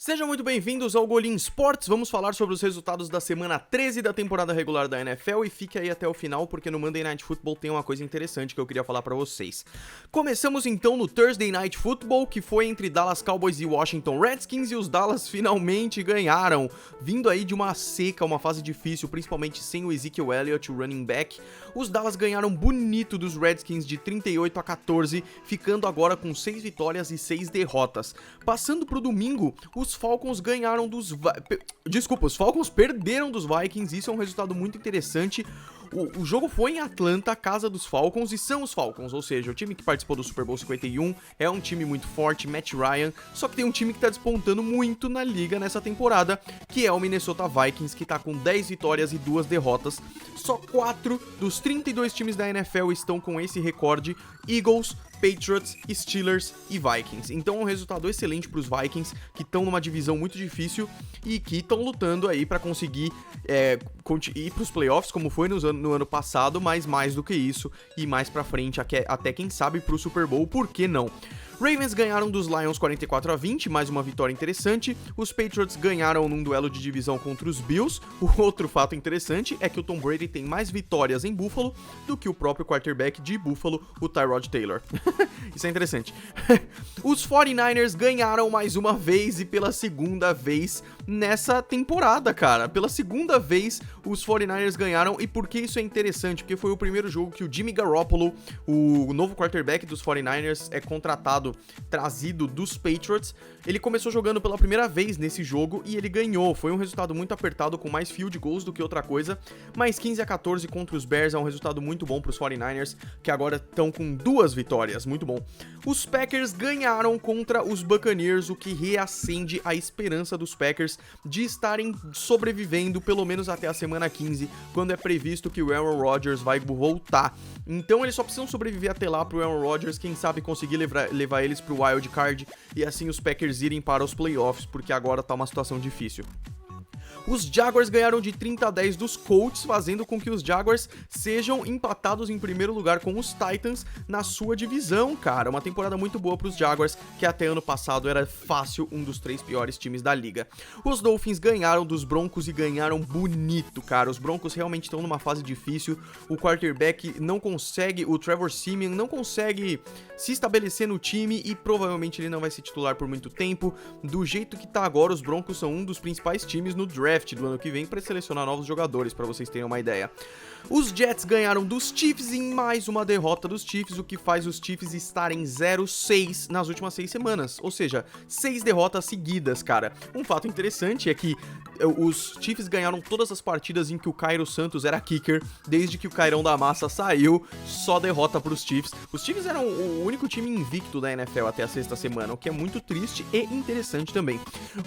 Sejam muito bem-vindos ao Golim Sports. Vamos falar sobre os resultados da semana 13 da temporada regular da NFL e fique aí até o final porque no Monday Night Football tem uma coisa interessante que eu queria falar pra vocês. Começamos então no Thursday Night Football, que foi entre Dallas Cowboys e Washington Redskins, e os Dallas finalmente ganharam, vindo aí de uma seca, uma fase difícil, principalmente sem o Ezekiel Elliott, o running back. Os Dallas ganharam bonito dos Redskins de 38-14, ficando agora com 6 vitórias e 6 derrotas. Passando pro domingo, os Falcons ganharam dos... os Falcons perderam dos Vikings, isso é um resultado muito interessante. O jogo foi em Atlanta, casa dos Falcons, e são os Falcons, ou seja, o time que participou do Super Bowl 51, é um time muito forte, Matt Ryan, só que tem um time que tá despontando muito na liga nessa temporada, que é o Minnesota Vikings, que tá com 10 vitórias e 2 derrotas. Só 4 dos 32 times da NFL estão com esse recorde: Eagles, Patriots, Steelers e Vikings. Então é um resultado excelente para os Vikings, que estão numa divisão muito difícil e que estão lutando aí para conseguir ir para os playoffs, como foi no ano passado, mas mais do que isso, e mais para frente, até quem sabe para o Super Bowl, por que não? Ravens ganharam dos Lions 44-20, mais uma vitória interessante. Os Patriots ganharam num duelo de divisão contra os Bills. O outro fato interessante é que o Tom Brady tem mais vitórias em Buffalo do que o próprio quarterback de Buffalo, o Tyrod Taylor. Isso é interessante. Os 49ers ganharam mais uma vez e pela segunda vez nessa temporada, cara. Pela segunda vez os 49ers ganharam. E por que isso é interessante? Porque foi o primeiro jogo que o Jimmy Garoppolo, o novo quarterback dos 49ers, é trazido dos Patriots. Ele começou jogando pela primeira vez nesse jogo e ele ganhou. Foi um resultado muito apertado, com mais field goals do que outra coisa, mas 15-14 contra os Bears é um resultado muito bom para os 49ers, que agora estão com 2 vitórias, muito bom. Os Packers ganharam contra os Buccaneers, o que reacende a esperança dos Packers de estarem sobrevivendo pelo menos até a semana 15, quando é previsto que o Aaron Rodgers vai voltar. Então eles só precisam sobreviver até lá pro Aaron Rodgers, quem sabe conseguir levar eles pro wild card e assim os Packers irem para os playoffs, porque agora tá uma situação difícil. Os Jaguars ganharam de 30-10 dos Colts, fazendo com que os Jaguars sejam empatados em primeiro lugar com os Titans na sua divisão, cara. Uma temporada muito boa para os Jaguars, que até ano passado era fácil um dos 3 piores times da liga. Os Dolphins ganharam dos Broncos e ganharam bonito, cara. Os Broncos realmente estão numa fase difícil. O quarterback não consegue, o Trevor Siemian não consegue se estabelecer no time e provavelmente ele não vai ser titular por muito tempo. Do jeito que tá agora, os Broncos são um dos principais times no draft do ano que vem para selecionar novos jogadores, para vocês terem uma ideia. Os Jets ganharam dos Chiefs em mais uma derrota dos Chiefs, o que faz os Chiefs estarem 0-6 nas últimas 6 semanas, ou seja, 6 derrotas seguidas, cara. Um fato interessante é que os Chiefs ganharam todas as partidas em que o Cairo Santos era kicker, desde que o Cairão da Massa saiu, só derrota pros Chiefs. Os Chiefs eram o único time invicto da NFL até a 6ª semana, o que é muito triste e interessante também.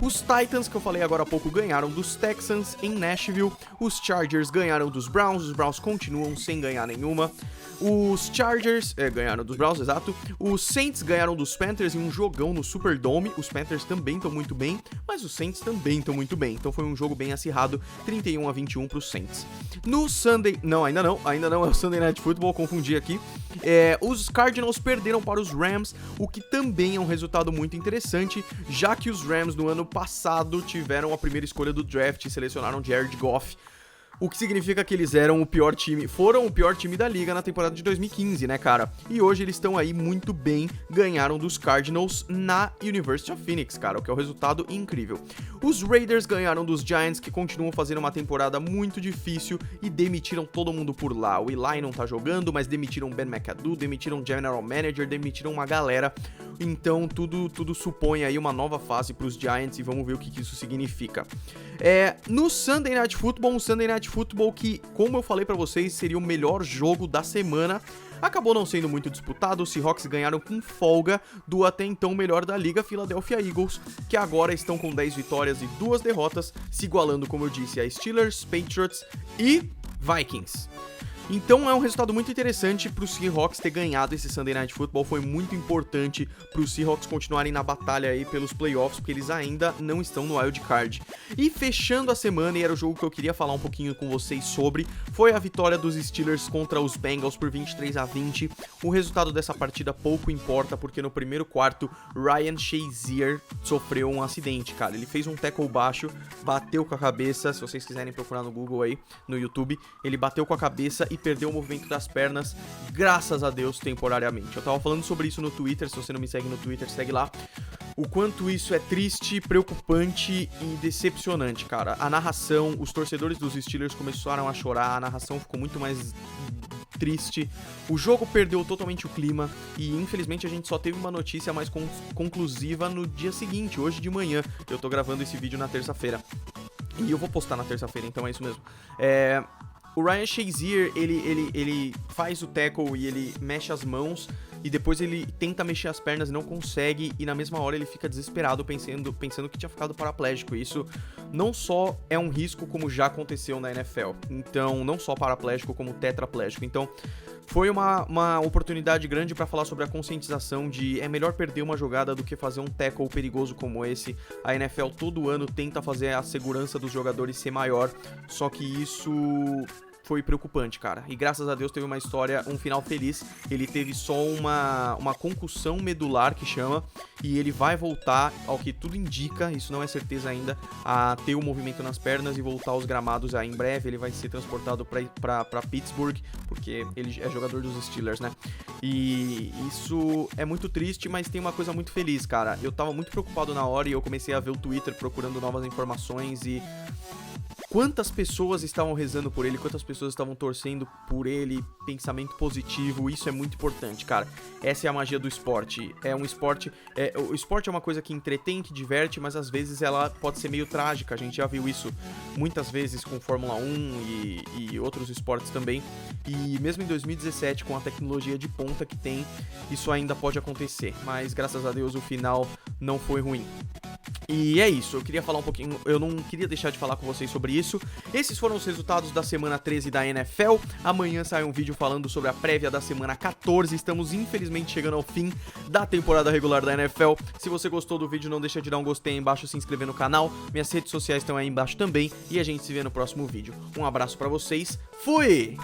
Os Titans, que eu falei agora há pouco, ganharam dos Texans em Nashville. Os Chargers ganharam dos Browns, os Browns continuam sem ganhar nenhuma. Os Chargers ganharam dos Browns, exato. Os Saints ganharam dos Panthers em um jogão no Superdome. Os Panthers também estão muito bem, mas os Saints também estão muito bem. Então foi um jogo bem acirrado, 31-21 para os Saints. No Sunday... Não, ainda não, é o Sunday Night Football, confundi aqui. Os Cardinals perderam para os Rams, o que também é um resultado muito interessante, já que os Rams no ano passado tiveram a primeira escolha do draft e selecionaram Jared Goff. O que significa que eles foram o pior time da liga na temporada de 2015, né, cara? E hoje eles estão aí muito bem, ganharam dos Cardinals na University of Phoenix, cara, o que é um resultado incrível. Os Raiders ganharam dos Giants, que continuam fazendo uma temporada muito difícil e demitiram todo mundo por lá. O Eli não tá jogando, mas demitiram Ben McAdoo, demitiram o General Manager, demitiram uma galera. Então tudo supõe aí uma nova fase pros Giants e vamos ver o que isso significa. No Sunday Night Football, que, como eu falei pra vocês, seria o melhor jogo da semana, acabou não sendo muito disputado. Os Seahawks ganharam com folga do até então melhor da liga, Philadelphia Eagles, que agora estão com 10 vitórias e 2 derrotas, se igualando, como eu disse, a Steelers, Patriots e Vikings. Então é um resultado muito interessante pro Seahawks ter ganhado esse Sunday Night Football, foi muito importante pro Seahawks continuarem na batalha aí pelos playoffs, porque eles ainda não estão no Wild Card. E fechando a semana, e era o jogo que eu queria falar um pouquinho com vocês sobre, foi a vitória dos Steelers contra os Bengals por 23-20. O resultado dessa partida pouco importa, porque no primeiro quarto, Ryan Shazier sofreu um acidente, cara. Ele fez um tackle baixo, bateu com a cabeça, se vocês quiserem procurar no Google aí, no YouTube, ele bateu com a cabeça e perdeu o movimento das pernas, graças a Deus, temporariamente. Eu tava falando sobre isso no Twitter, se você não me segue no Twitter, segue lá. O quanto isso é triste, preocupante e decepcionante, cara. A narração, os torcedores dos Steelers começaram a chorar, a narração ficou muito mais triste. O jogo perdeu totalmente o clima e infelizmente a gente só teve uma notícia mais conclusiva no dia seguinte, hoje de manhã. Eu tô gravando esse vídeo na terça-feira. E eu vou postar na terça-feira, então é isso mesmo. O Ryan Shazier, ele faz o tackle e ele mexe as mãos e depois ele tenta mexer as pernas e não consegue, e na mesma hora ele fica desesperado pensando que tinha ficado paraplégico. Isso não só é um risco, como já aconteceu na NFL. Então, não só paraplégico, como tetraplégico. Então, foi uma oportunidade grande para falar sobre a conscientização de é melhor perder uma jogada do que fazer um tackle perigoso como esse. A NFL todo ano tenta fazer a segurança dos jogadores ser maior, só que isso foi preocupante, cara. E graças a Deus teve uma história, um final feliz. Ele teve só uma concussão medular, que chama, e ele vai voltar, ao que tudo indica, isso não é certeza ainda, a ter o movimento nas pernas e voltar aos gramados aí em breve. Ele vai ser transportado pra Pittsburgh, porque ele é jogador dos Steelers, né? E isso é muito triste, mas tem uma coisa muito feliz, cara. Eu tava muito preocupado na hora e eu comecei a ver o Twitter procurando novas informações e quantas pessoas estavam rezando por ele, quantas pessoas estavam torcendo por ele, pensamento positivo, isso é muito importante, cara. Essa é a magia do esporte. É um esporte, o esporte é uma coisa que entretém, que diverte, mas às vezes ela pode ser meio trágica. A gente já viu isso muitas vezes com Fórmula 1 e outros esportes também. E mesmo em 2017, com a tecnologia de ponta que tem, isso ainda pode acontecer. Mas graças a Deus o final não foi ruim. E é isso, eu queria falar um pouquinho, eu não queria deixar de falar com vocês sobre isso. Esses foram os resultados da semana 13 da NFL. Amanhã sai um vídeo falando sobre a prévia da semana 14. Estamos infelizmente chegando ao fim da temporada regular da NFL. Se você gostou do vídeo, não deixa de dar um gostei aí embaixo, se inscrever no canal. Minhas redes sociais estão aí embaixo também. E a gente se vê no próximo vídeo. Um abraço pra vocês, fui!